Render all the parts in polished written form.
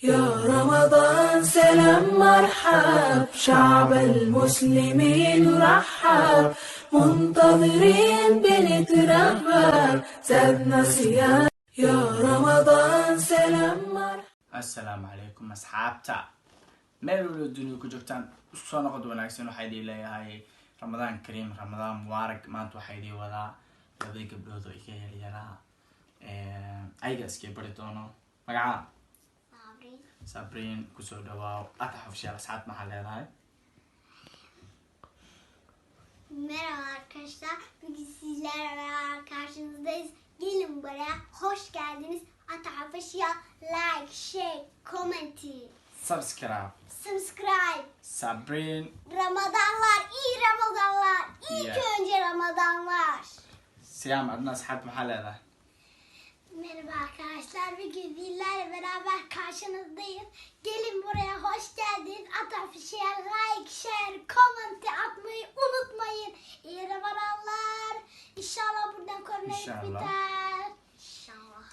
يا رمضان سلام مرحب شعب المسلمين رحب منتظرين بنترحب زادنا صيام يا رمضان سلام مرحب. السلام عليكم أصحابتا ميلو الدنيا كجوكتان سونا قد وناكسين وحيدي ليهاي رمضان كريم رمضان مبارك ما انتو حيدي ولا لبدي قبلودو إيكي يليرا أيغا اسكي بريتونو مقعا صابرين كسو دواو أتحف شيء أصحاب محل هاي Merhaba arkadaşlar. Bugün sizlerle karşınızdayız. Gelin buraya. Hoş geldiniz. Atafışya like, share, comment, subscribe Sabrin Ramazanlar, iyi Ramazanlar. İlk Yeah. önce Ramazanlar. سيام عندنا أصحاب محل هذا Merhaba arkadaşlar. Bugün sizlerle beraber karşınızdayız. Gelin buraya. Hoş geldiniz. Atafışya like, share, comment atmayı unutmayın. İyi Ramazanlar. İnşallah buradan koronavirüs İnşallah. biter. İnşallah.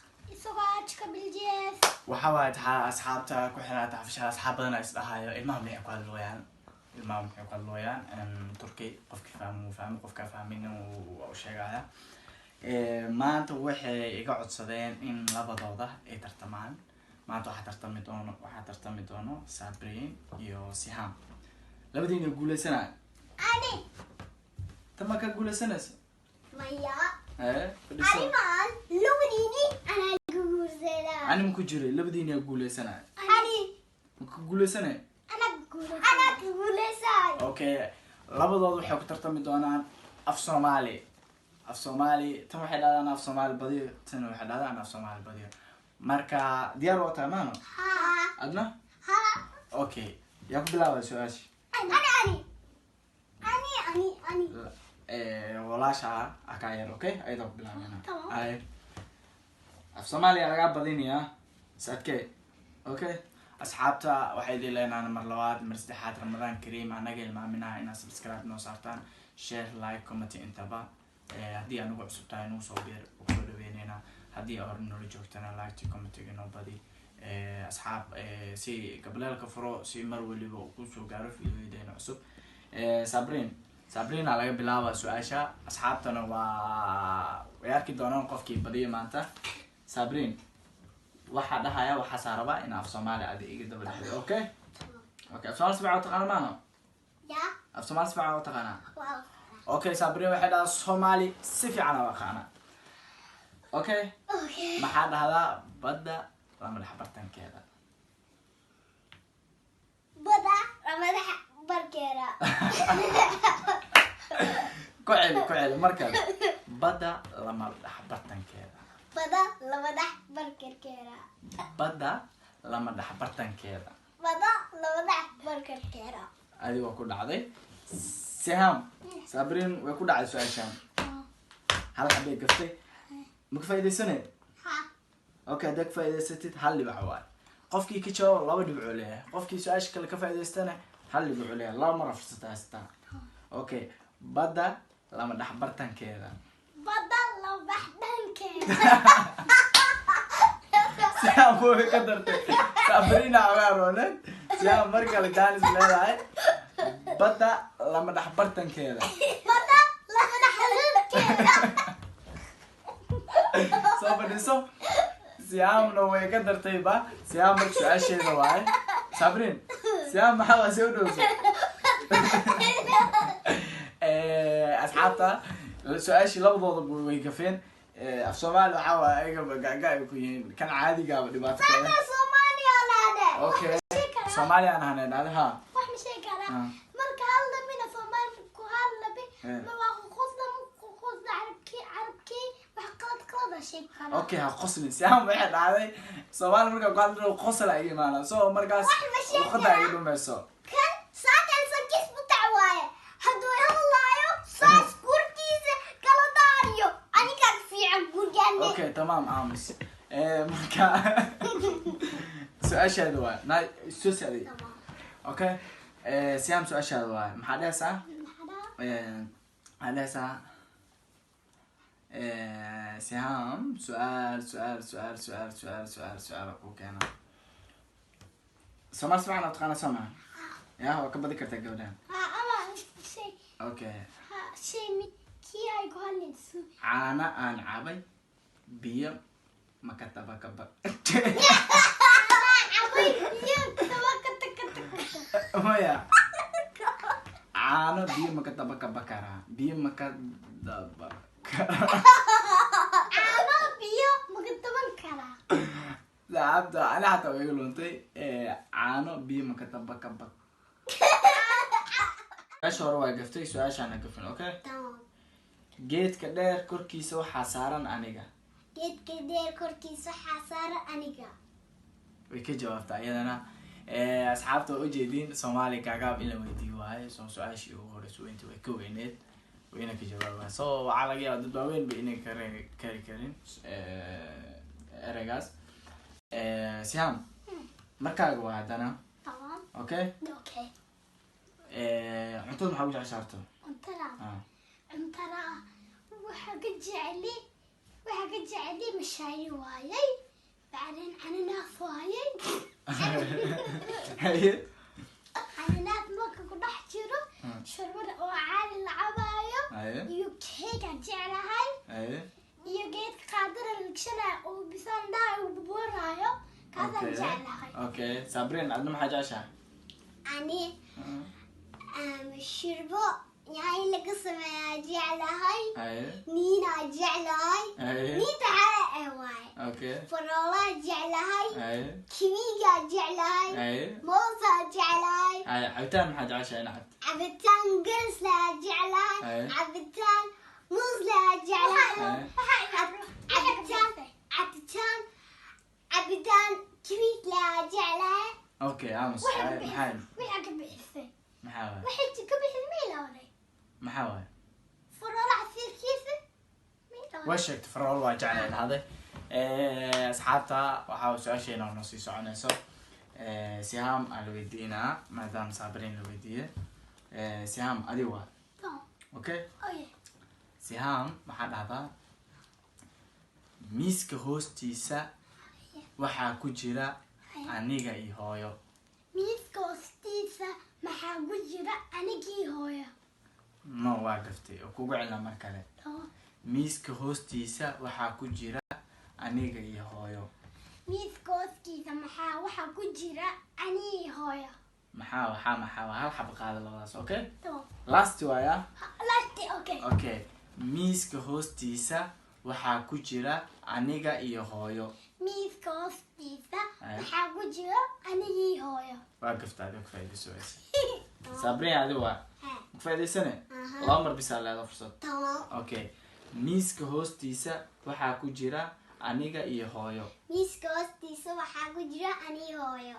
Sokağa çıkabileceğiz. وحاول أصحابتا كحنا تعرف شو أصحاب بدنا إسمها المهم يحكوا اللويان المهم يحكوا اللويان تركي قف فهم قف كفاهمين وشيء هذا ما أنت وحي يقعد صدين إن لبضوضة ترتمان ما أنت وحترتمدونه صابرين يو سهام لبدين يقول سنة أني تما كقول سنة مايا إيه أني مان لونيني أنا أقول زينا أنا ممكن جري لبدين يقول سنة أني ممكن قول سنة أنا أقول ساي اوكي labadooda waxay ku tartami doonaan af Soomaali tan waxay dhaadaan af Soomaali badiyo tan waxay dhaadaan af Soomaali badiyo marka diyaar waa taamaano ها adna ها okay yaa ku bilaabay su'aashi أني walaasha aka yar okay ayada ku bilaabana Tamam. ay af Soomaali laga badinayaa sadkee okay أصحابتا waxay leeyahay mar labaad mar saddexaad Ramadaan Kariim anaga ilmaaminaha inaad subscribe noo saartaan share like comment intaba hadii aanu ugu cusub tahay noo soo beer ugu dhaweynayna hadii aad noo joogtana like comment inoo badi asxaab si qableelka furo si mar waliba ku soo gaaro fiidiyodeena cusub Sabrin laga bilaabo su'aasha asxaabtana waa yarki doonaan qofkii badiyo maanta Sabrin waxa dhahaya waxa saaraba in af Soomaali aad iga daba dhaxday okay af Soomaali sabca taqaan maano يا af Soomaali sabca taqaan واو okay Sabrin waxa dhahaa Soomaali si fiican waa qaana okay أوكي maxaa dhahdaa badda lama dhaxbartankeeda بدأ رمضان بركيرة ku celi markaa badda lama dhaxbartankeeda بدأ رمضان بركيرة badda lama dhaxbartankeeda بدأ رمضان بركيرة adiga waa ku dhacday Siham Sabrin way ku dhacday su'aashan hal xabay gaftay ma ka faa'iideysanay ها okay dad faa'iideysatid hal dhibac waay qofkii ka jawaab laba dhibac leeyahay qofkii su'aasha kale ka faa'iideystana hal dhibac leeyahay laba mar fursad haystaa okay badda lama dhaxbartankeeda بدأ رمضان كيرة Siham way ka dartay Sabrina awaaroonad Siham marka la jaanis leedahay badda lama dhaxbartankeeda بدأ رمضان كيرة soo fadhiiso Siham way ka dartay ba Siham marka su'aasheeda waay Sabrin Siham maxaa soo dhowso asxaabta su'aashi labadooda way gafeen af Soomaali waxa waa ayaga gagaay ku yihiin kan caadiga ah dhibaato kale أنا صومالي ولا هذا okay Soomaali aan ahayn ha wax ma sheegi karaa Ah. marka hadla mina Soomaali ku hadla bi Eh. ma waa qosda carabkii wax qalad sheegi karaa okay ha qoslin Siham waxay dhacday Soomaali marka ku hadlo qosl ay imaanaa soo markaas Wax ma sheegi waqti ay dhumayso kan saacan sakis mutawaaye haduu hadlaayo saas gurtiisa kala daariyo aniga fiican gurgaan okay tamam aamis marka su'aasheeda waa nay soo saaday okay Siham su'aasheeda waa maxaa dhahaysaa maxaa سهام سؤال أوكي أنا Soomaali si fiican aad taqaana Soomaa yaa waa ka badi kartaa gabadhan ama shay okay shay mid kii ay ku hadlayso caana aan cabay biyo ma ka taba kaba cabay biyo taba ka maya caano biyo ma ka taba kaba karaa biyo ma ka daba caano biyo ma ka taban karaa saxaabta ana xataa way iga luntay caano biyo ma ka taba kaba su-aasha hore waa gaftay su-aashaana gafin okay tamam geedka dheer korkiisa waxaa saaran aniga geedka dheer korkiisa waxaa saaran aniga way ka jawaabtaa iyadana asxaabta waa ujeediin Soomaali gaagaab in la weydiiyo waaye soo su-aashii ugu horeysa inta way ka weyneed wayna ka jawaabaa so waxaa laga yaabaa dad waaweyn ba inay kari karin ereygaas Siham markaaga waa haddana tamam okay okay cuntada maxaa ugu jeceshaarto cuntada waxaa ka jeceli mashaayi waayay bacdeen cananaas waayay cananaas marka ku dhex jiro sharbada oo caali la cabaayo iyo keega jeclahay iyo geedka qaadara lagshanaa oo bisaan dhaha uu bubuuraayo kaasaan jeclahay okay Sabrina adna maxaa jeceshahay ani shirbo yahay laga sameeyaa jeclahay niina jeclahay niinta xaa waay okay faroola jeclahay kimiga jeclahay moosa jeclahay cabitaan maxaa jeceshahay inaad cabitaan garas la jeclahay cabitaan muus la jeclahay cabitaan kimiig la jeclahay okay amas maxaa wixii ka bixisay maxaa waay wixii ka bixisay meelawday maxaa waay faroola casiirkiisa waa sheegtay farool waa jeclay dhahday asxaabta waxaa su-aasheena noo sii soconayso Siham aan la weydiinaa maadaama Sabrina la weydiiyey Siham adi waa okay Siham maxaa dhahdaa miiska hoostiisa waxaa ku jira aniga iyo hooyo miiska hoostiisa maxaa ku jira anigii hooyo no waa gaftay oo kugu celina mar kale miiska hoostiisa waxaa ku jira aniga iyo hooyo miiska hoostiisa waxaa ku jira anigii hooyo maxaa hal xab qaada labadaas okay last waaya okay miiska hoostiisa waxaa ku jira aniga iyo hooyo miiska hoostiisa waxaa ku jira anigii hooyo waa gaftaadi ku faa'iideyso Sabrina adi waa ku faa'iideysane laba mar bisaa leedahay fursad okay miiska hoostiisa waxaa ku jira aniga iyo hooyo miiska hoostiisa waxaa ku jira anigii hooyo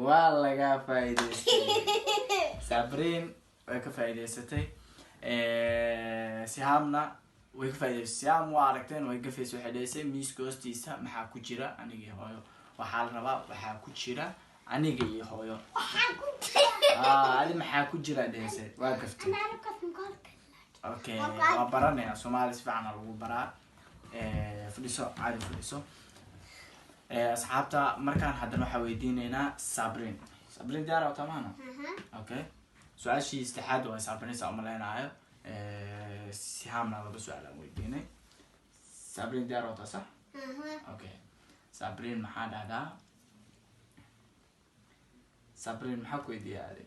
waa laga faa'iideystay Sabrina way ka faa'iideysatay Sihamna way ka faa'iideysay Siham waa aragteen way gafayso waxay dhaysay miiska hoostiisa maxaa ku jira aniga iyo hooyo waxaa la rabaa waxaa ku jira aniga iyo hooyo adi maxaa ku jira dhaysay waa gaftay okay waa baranayna Soomaali si fiican lagu baraa fadhiso caadi fadhiso asxaabta markaan haddana waxaa weydiinaynaa Sabrina diyaar oo tamaana okay su-aashii saddexaad waa Sabrina saa umaleynayo Sihamna laba su-aal aan weydiinay Sabrina diyaar oo sax okay Sabrina maxaa dhahdaa Sabrina maxaa ku weydiiyaa adi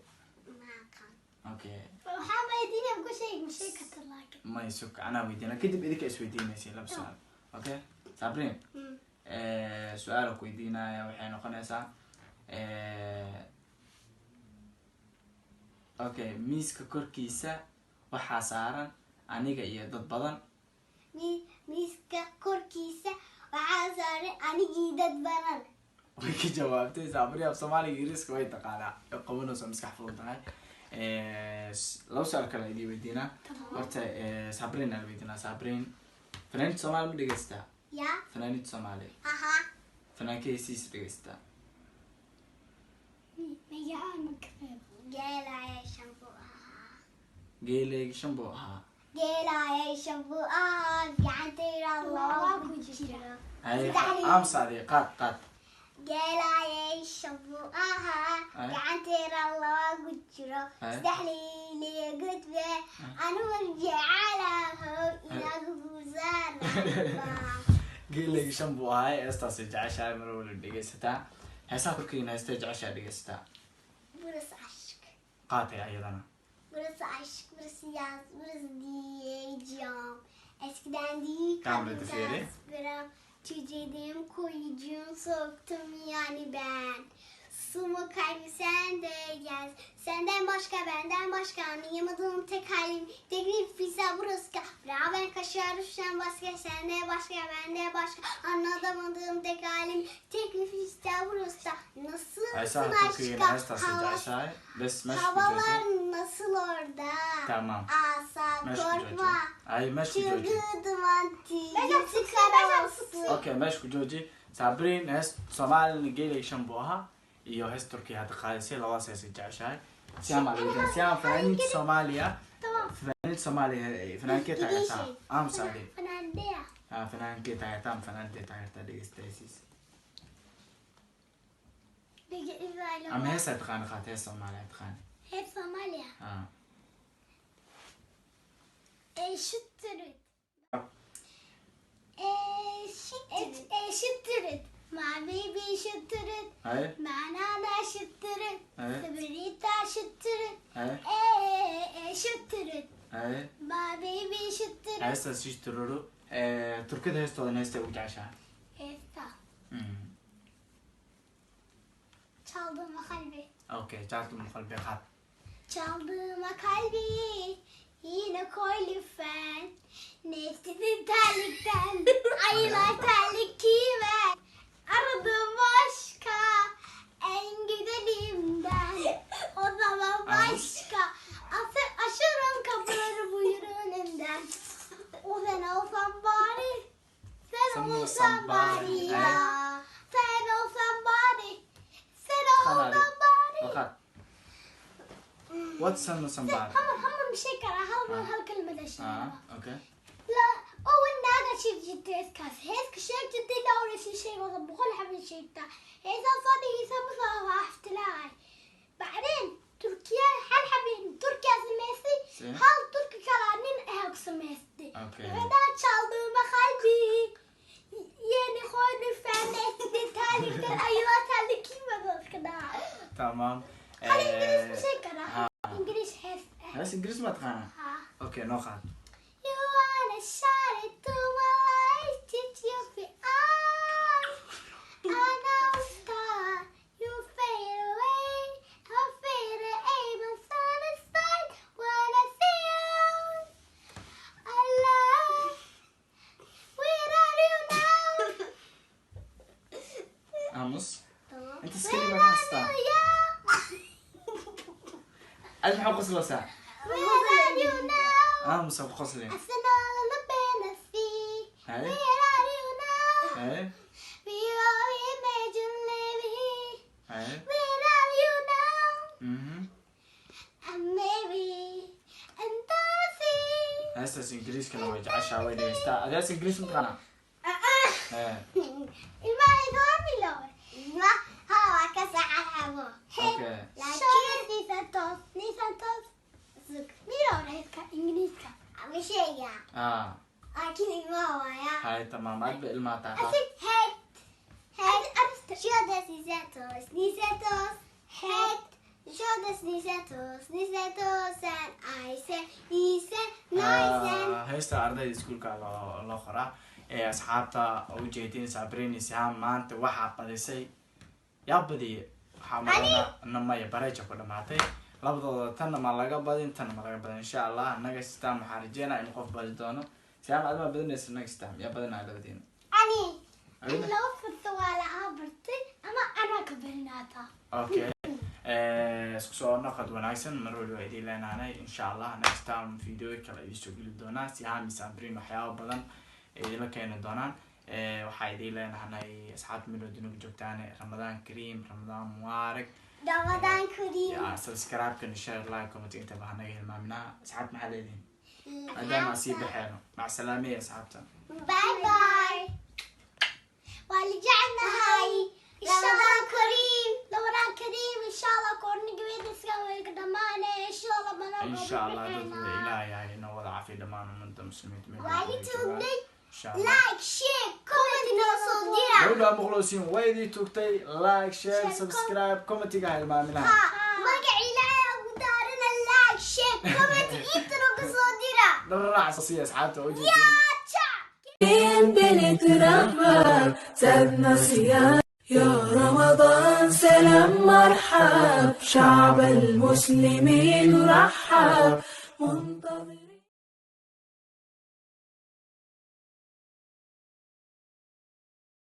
okay waxaa weydiinaya ku sheeg karta laakiin may suk anaa weydiina kadib idinka is weydiinaysa laba su-aal okay Sabrina su-aal ku weydiinaya waxay noqonaysaa okay miiska korkiisa waxaa saaran aniga iyo dad badan miiska korkiisa waxaa saaran anigii dad badan way ka jawaabtay Sabrina af Soomaaliga Ingiriiska way taqaanaa qabanayso maskax fudud tahay laba su-aal kale idin weydiinaa horta Sabrina la weydiinaa Sabrina fanaanid Soomaali ma dhegeystaa fanaanid Soomaali fanaankay siis dhegeystaa geelayga shanbuu ahaa gacantayda laba ku jira amsaadi qaad جاي شبو قعنتي الله قجرو استحلي لي قلت به أنا مرجع على إلى قبوزانا قيل شنبو هاي استاذ عشاء مرول دقيستا هسا تركينا استاذ عشاء دقيستا برس عشق قاطع أيضا برس عشق برس ياس برس دي جام اسكدان دي كامل تفيري تجديم كل جون صوتم يعني بان سومو كايم سندياز سندي ماشكا بندي ماشكا نيمدوم تكاليم تجري في سابروسكا برابن كشارشان باسكا سندي باشكا بندي باشكا anlamadım تكاليم تجري في سابروسكا nasıl başka havalar nasıl orada tamam korkma ay meşku joji okay meşku joji sabrin es Somali gele shambuha iyo hees Turkiya hadda qaadisay labadaas hees jeceshahay siyaam alidan siyaam fanaaniinta Soomaaliya fanaaniinta Soomaaliya fanaankee taageertaa amsaade fanaankee taageertaa fanaanintee taageertaa dhegeystayaashiis ama heesaa taqaana qaata hees Soomaaliya taqaana hees Soomaaliya eşittirit my baby eşittirit manana eşittirit sabrita eşittirit eşittirit my baby eşittirit heestaas ishtiroro Turkida heestoodan heestay ugu jeceshahay heesta çaldığıma kalbi okay çaldığıma kalbi qaad çaldığıma kalbi yine koy lütfen nefsinin terlikten ayılar terlik giyme aradım başka en güzelimden o zaman başka aşırım kapıları buyur önümden o sen olsan bari sen olsan bari ya sen olsan bari sen olsan bari What's somebody? هم بشيء كره هالكلمة الشيء. Okay. لا أول ناقة شيء جدي إسكاس هيك شيء جدي دوري شيء وضع بقول حبل شيء تا إذا صادق يسمى احتلال بعدين تركيا هل حبين تركيا سميسي هل تركي كلامين هيك سميسي. Okay. هذا شالدو مخالبي يعني خوني فهمت ديتالي كان أيوة تالي كيما بس كده. Tamam. هل إنجليز بشيء كره إنجليز هس إنجليز ما تقانا. Okay no خاد. You wanna shout it to my life, did you feel I know star, you fade away, I fade away, but sun is bright when I see you. I love without you now. Amos. أنت سكري ما كان ألف حق قصلة ساعة. Without you now. Amos أبو قصلين. أسنال بنفسي. Without you now. We all imagine living. Without you now. And maybe and dancing. هسه إنجليز كانوا وجه عشاء وين يستا. هذا إنجليز متقنا. ما يدور لون. ما هو كساعة هو. Okay. لكن نيسانتوس زك ميلون هيك إنجليز كا. مشيا. لكن ما هو يا. هاي تمام أدب إلما تعرف. أسيب هيد شو ده نيسانتوس هيد شو ده نيسانتوس and I say نيسان هيستا أرضي سكول كلا الله خرا أصحابتا وجيتين سابرين سهام ما أنت واحد بديسي يابدي حملنا إنما يبرج كل ما تي لابد تنا ما لقى بدين تنا ما لقى بدين إن شاء الله نجس تام حرجينا إن خوف بدينه سهام أدم بدين نجس تام يابدنا على بدين أني لو في السؤال عبرتي أنا كبرناتا أوكي سؤال نقد ونايسن مرور ويدي لنا أنا إن شاء الله نجس تام فيديو كلا يشوف الدونا سهام سابرين وحياة بدن إذا ما كان الدونان وحيدي لنا هنا أصحاب منو دنوب جوتاني رمضان كريم رمضان مبارك رمضان كريم يا سبسكرايب كن شير لايك كومنت انت بهنا ما منا أصحاب محللين هذا ما سيب بحاله مع السلامة يا أصحابنا باي باي ولجعنا هاي إن شاء الله كريم رمضان كريم إن شاء الله كورني قبيل نسوي كدمانة إن شاء الله بنقول إن شاء الله ضد إلهي يعني نوضع عافية دمان ومن دم سميت من وعلي تودي إن شاء الله لايك شير كومنت نوصل ديرا دولة مخلصين ويدي توكتي لايك شير سبسكرايب كومنتي قاعد ما منها مقعي لا أبو دارنا لايك شير كومنت يترك صديرا درع أساسية أصحابته وجدي بنترحب زادنا صيام يا رمضان سلام مرحب شعب المسلمين رحب منتظر